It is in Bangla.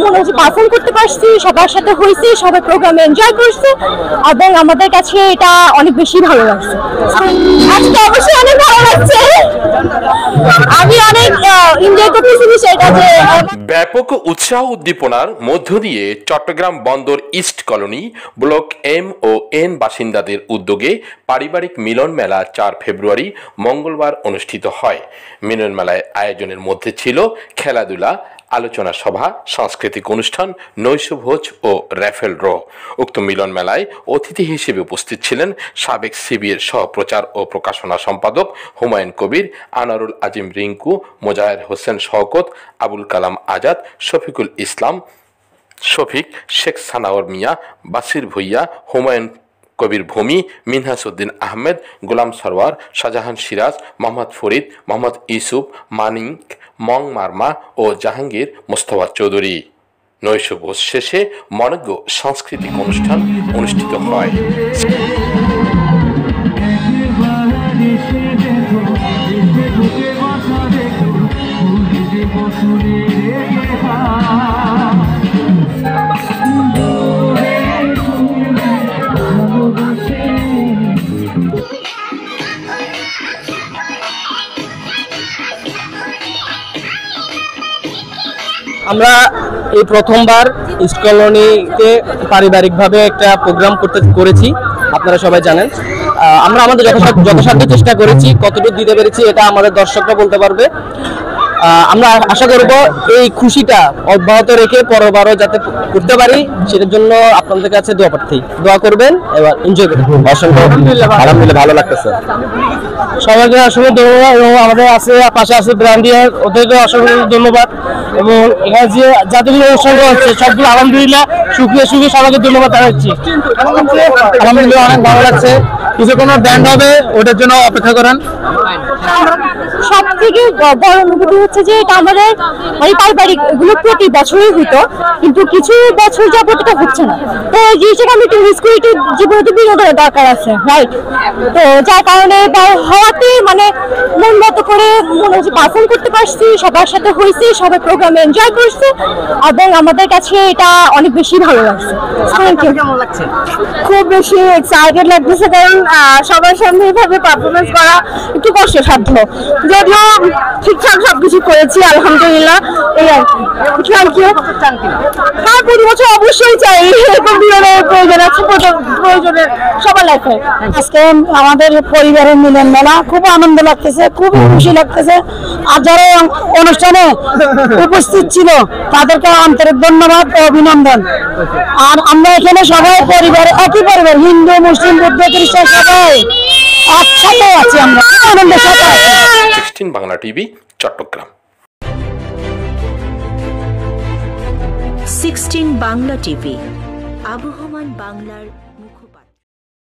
মনে হচ্ছে পারফর্ম করতে পারছি, সবার সাথে হয়েছে, সবাই প্রোগ্রামে এনজয় করছে এবং আমাদের কাছে এটা অনেক বেশি ভালো লাগছে। আজকে অবশ্যই অনেক ভালো লাগছে, আমি অনেক এনজয় করতেছি সেটা যে ব্যাপক উৎসাহ উদ্দীপনার মধ্য দিয়ে চট্টগ্রাম বন্দর ইস্ট কলোনি ব্লক এম ও এন বাসিন্দাদের উদ্যোগে পারিবারিক মিলন মেলা 4 ফেব্রুয়ারি মঙ্গলবার অনুষ্ঠিত হয়। মিলন মেলায় আয়োজনের মধ্যে ছিল খেলাধুলা, আলোচনা সভা, সাংস্কৃতিক অনুষ্ঠান, নৈশভোজ ও র্যাফেল ড্র। উক্ত মিলন মেলায় অতিথি হিসেবে উপস্থিত ছিলেন সাবেক সিবিএর সহপ্রচার ও প্রকাশনা সম্পাদক হুমায়ুন কবির, আনারুল আজিম রিঙ্কু, মোজাহের হোসেন শওকত, আবুল কালাম আজাদ, শফিকুল ইসলাম শফিক, শেখ সানাওয়ার মিয়া, বাসির ভুইয়া, হুমায়ুন কবির ভূমি, মিনহাসউদ্দিন আহমেদ, গোলাম সরওয়ার, শাহজাহান সিরাজ, মোহাম্মদ ফরিদ, মোহাম্মদ ইউসুফ, মানিক, মং মারমা ও জাহাঙ্গীর মোস্তফা চৌধুরী। নৈশভোজ শেষে মনোজ্ঞ সাংস্কৃতিক অনুষ্ঠান অনুষ্ঠিত হয়। আমরা এই প্রথমবার ইস্ট কলোনিতে পারিবারিকভাবে একটা প্রোগ্রাম করেছি, আপনারা সবাই জানেন। আমরা আমাদের যথাসাধ্য চেষ্টা করেছি, কতটুকু দিতে পেরেছি এটা আমাদের দর্শকরা বলতে পারবে। আমরা আশা করব এই খুশিটা অব্যাহত রেখে পরবারও যাতে করতে পারি, সেটার জন্য আপনাদের কাছে দোয়া করবেন, এবার এনজয় করবেন। আলহামদুলিল্লাহ ভালো লাগতেছে। সবাইকে আসলে ধন্যবাদ, এবং আমাদের পাশে আছে ব্র্যান্ডিয়ার, ওদেরকে অসংখ্য ধন্যবাদ। এবং এখানে যে যাদেরগুলো অনুষ্ঠান হচ্ছে সবগুলো আলহামদুলিল্লাহ সুখে সবাইকে ধন্যবাদ জানাচ্ছি। আলহামদুলিল্লাহ অনেক ভালো লাগছে। কিছু কোনো ব্যান্ড হবে, ওটার জন্য অপেক্ষা করেন। সব থেকে বড় অনুভূতি হচ্ছে যে এটা আমাদের পারিবারিক এগুলো প্রতি বছরই হতো, কিন্তু কিছু বছর যাবত এটা হচ্ছে না। তো এই জিনিসটাকে আমি একটু মিস করি, একটু জীবনে বিনোদনের দরকার আছে, রাইট? তো যার কারণে হওয়াতে মানে মন মতো করে মনে হচ্ছে পারফর্ম করতে পারছি, সবার সাথে হয়েছে, সবাই প্রোগ্রামে এনজয় করছে এবং আমাদের কাছে এটা অনেক বেশি ভালো লাগছে। খুব বেশি এক্সাইটেড লাগতেছে, কারণ সবার সামনে এইভাবে পারফরমেন্স করা একটু কষ্টসাধ্য, যদিও ঠিকঠাক সবকিছু করেছি আলহামদুলিল্লাহ। Thank you. হ্যাঁ, প্রতি বছর অবশ্যই চাই, এরকম বিনোদনের প্রয়োজন আছে প্রয়োজনের সবার লাইফে। আজকে আমাদের পরিবারের মিলন মেলা, খুব আনন্দ লাগতেছে, খুব খুশি লাগতেছে। আর যারা অনুষ্ঠানে উপস্থিত ছিল তাদেরকে আন্তরিক ধন্যবাদ ও অভিনন্দন। আর আমরা এখানে সবাই একই পরিবার, হিন্দু, মুসলিম, বৌদ্ধ, খ্রিস্টান সবাই একসাথে আছি, আমরা আনন্দের সাথে আছি। 16 বাংলা টিভি, চট্টগ্রাম। 16 বাংলা টিভি, আবহমান বাংলার